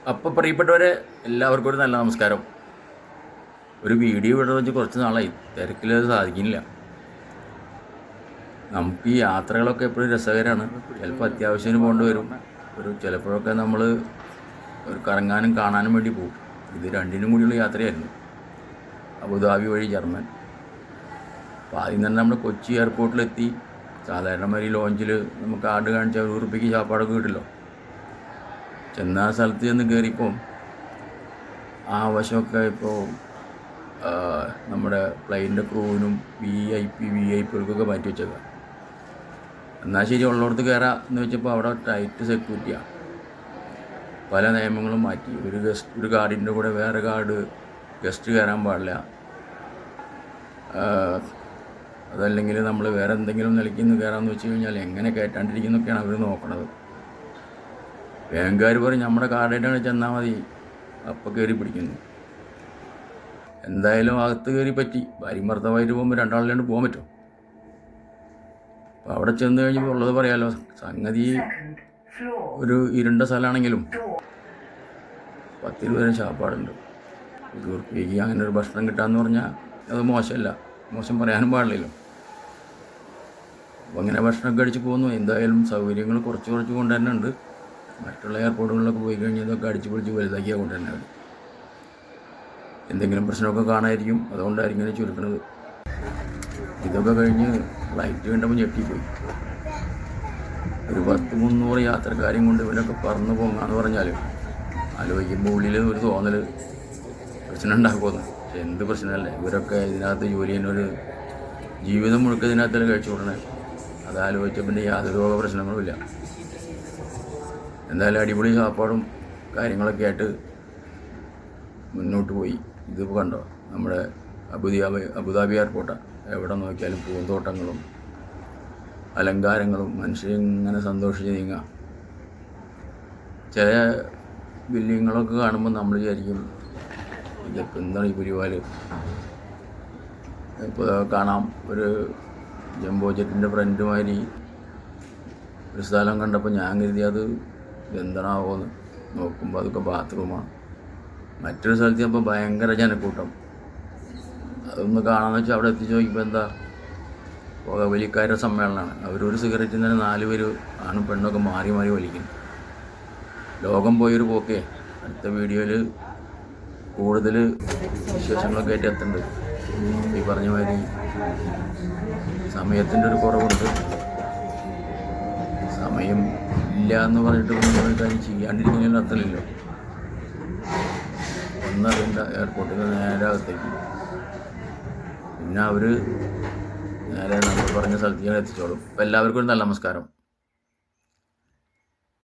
അപ്പോൾ പ്രിയപ്പെട്ടവരെ, എല്ലാവർക്കും ഒരു നല്ല നമസ്കാരം. ഒരു വീഡിയോ ഇവിടെ വെച്ച് കുറച്ച് നാളായി, തിരക്കിലത് സാധിക്കുന്നില്ല. നമുക്ക് ഈ യാത്രകളൊക്കെ എപ്പോഴും രസകരമാണ്. ചിലപ്പോൾ അത്യാവശ്യത്തിന് പോകേണ്ടി വരും. ചിലപ്പോഴൊക്കെ നമ്മൾ ഒരു കറങ്ങാനും കാണാനും വേണ്ടി പോകും. ഇത് രണ്ടിനും കൂടിയുള്ള യാത്രയായിരുന്നു, അബുദാബി വഴി ജർമ്മൻ. അപ്പോൾ ആദ്യം തന്നെ നമ്മൾ കൊച്ചി എയർപോർട്ടിലെത്തി. സാധാരണമാതിരി ലോഞ്ചിൽ നമുക്ക് കാർഡ് കാണിച്ചാൽ ₹1 ചാപ്പാടൊക്കെ കിട്ടില്ലോ. ചെന്ന സ്ഥലത്ത് ചെന്ന് കയറിയപ്പോൾ ആ വശമൊക്കെ ഇപ്പോൾ നമ്മുടെ പ്ലെയിനിൻ്റെ ക്രൂവിനും VIP മാറ്റി വെച്ചേക്കാം. എന്നാൽ ശരി, ഉള്ളിടത്ത് കയറാം എന്ന് വെച്ചപ്പോൾ അവിടെ ടൈറ്റ് സെക്യൂരിറ്റിയാണ്. പല നിയമങ്ങളും മാറ്റി. ഒരു ഗാർഡിൻ്റെ കൂടെ വേറെ ഗാർഡ് ഗസ്റ്റ് കയറാൻ പാടില്ല. അതല്ലെങ്കിൽ നമ്മൾ വേറെ എന്തെങ്കിലും നിലയ്ക്ക് കയറാമെന്ന് വെച്ച് കഴിഞ്ഞാൽ എങ്ങനെ കയറ്റാണ്ടിരിക്കുന്നൊക്കെയാണ് അവർ നോക്കണത്. ബാങ്കുകാർ പറയും നമ്മുടെ കാർഡായിട്ടാണ് ചെന്നാൽ മതി, അപ്പം കയറി പിടിക്കുന്നു. എന്തായാലും അകത്ത് കയറി പറ്റി. ഭാര്യയും ഭർത്താവായിട്ട് പോകുമ്പോൾ രണ്ടാളിലാണ്ട് പോകാൻ പറ്റും. അപ്പോൾ അവിടെ ചെന്ന് കഴിഞ്ഞപ്പോൾ ഉള്ളത് പറയാമല്ലോ. സംഗതി ഒരു ഇരുണ്ട സ്ഥലമാണെങ്കിലും 10 രൂപ ചാപ്പാടുണ്ട്. ₹1 അങ്ങനെ ഒരു ഭക്ഷണം കിട്ടാമെന്ന് പറഞ്ഞാൽ അത് മോശമല്ല, മോശം പറയാനും പാടില്ലല്ലോ. അപ്പോൾ അങ്ങനെ ഭക്ഷണമൊക്കെ അടിച്ച് പോകുന്നു. എന്തായാലും സൗകര്യങ്ങൾ കുറച്ച് കൊണ്ട് തന്നെ ഉണ്ട്. മറ്റുള്ള എയർപോർട്ടുകളിലൊക്കെ പോയി കഴിഞ്ഞാൽ ഇതൊക്കെ അടിച്ച് പൊളിച്ച് വലുതാക്കിയാൽ കൊണ്ട് തന്നെ എന്തെങ്കിലും പ്രശ്നമൊക്കെ കാണാതിരിക്കും. അതുകൊണ്ടായിരിക്കും ഇങ്ങനെ ചുരുക്കണത്. ഇതൊക്കെ കഴിഞ്ഞ് ഫ്ലൈറ്റ് കണ്ടപ്പോൾ ഞെട്ടിപ്പോയി. ഒരു 10-300 യാത്രക്കാരെയും കൊണ്ട് ഇവരൊക്കെ പറന്ന് പോകാമെന്ന് പറഞ്ഞാൽ ആലോചിക്കുമ്പോൾ ഉള്ളിൽ ഒരു തോന്നൽ പ്രശ്നം ഉണ്ടാക്കുമെന്ന്. പക്ഷെ എന്ത് പ്രശ്നമല്ലേ, ഇവരൊക്കെ ഇതിനകത്ത് ജോലി ചെയ്യുന്നൊരു ജീവിതം മുഴുക്ക ഇതിനകത്തല്ലേ കഴിച്ചു കൊടുക്കണേ. അതാലോചിച്ചപ്പോൾ യാതൊരു പ്രശ്നങ്ങളുമില്ല. എന്തായാലും അടിപൊളി ചാപ്പാടും കാര്യങ്ങളൊക്കെ ആയിട്ട് മുന്നോട്ട് പോയി. ഇതിപ്പോൾ കണ്ടോ, നമ്മുടെ അബുദാബി എയർപോർട്ടാണ്. എവിടെ നോക്കിയാലും പൂന്തോട്ടങ്ങളും അലങ്കാരങ്ങളും, മനുഷ്യരിങ്ങനെ സന്തോഷിച്ച് നീങ്ങാം. ചില ബിൽഡിങ്ങുകളൊക്കെ കാണുമ്പോൾ നമ്മൾ വിചാരിക്കും ഇതൊക്കെ എന്താണ് ഈ പുലിവാല്. ഇപ്പോൾ കാണാം, ഒരു ജംബോ ജെറ്റിൻ്റെ ഫ്രണ്ടുമാതിരി ഒരു സ്ഥലം കണ്ടപ്പോൾ ഞാൻ കരുതി അത് എന്താണാവോന്ന്. നോക്കുമ്പോൾ അതൊക്കെ ബാത്റൂമാണ്. മറ്റൊരു സ്ഥലത്ത് ചിലപ്പോൾ ഭയങ്കര ജനക്കൂട്ടം. അതൊന്ന് കാണാമെന്ന് വെച്ചാൽ അവിടെ എത്തിച്ച് നോക്കിയപ്പോൾ എന്താ, പുകവലിക്കാരുടെ സമ്മേളനമാണ്. അവരൊരു സിഗരറ്റിൽ തന്നെ 4 പേര് ആണും പെണ്ണൊക്കെ മാറി മാറി വലിക്കുന്നു. ലോകം പോയൊരു പോക്കേ. അടുത്ത വീഡിയോയിൽ കൂടുതൽ വിശേഷങ്ങളൊക്കെ ആയിട്ട് എത്തുന്നുണ്ട്. ഈ പറഞ്ഞ മാതിരി സമയത്തിൻ്റെ ഒരു കുറവുണ്ട്. സമയം ഇല്ല എന്ന് പറഞ്ഞിട്ട് നമ്മൾ കാര്യം ചെയ്യാണ്ടിരിക്കുന്നതിന് അർത്ഥമില്ലല്ലോ. ഒന്നറിയണ്ട, എയർപോർട്ടിൽ നേരെ അകത്തേക്ക്. പിന്നെ അവർ നേരെ നമ്മൾ പറഞ്ഞ സ്ഥലത്തേക്ക് എത്തിച്ചോളും. അപ്പോൾ എല്ലാവർക്കും ഒരു നല്ല നമസ്കാരം.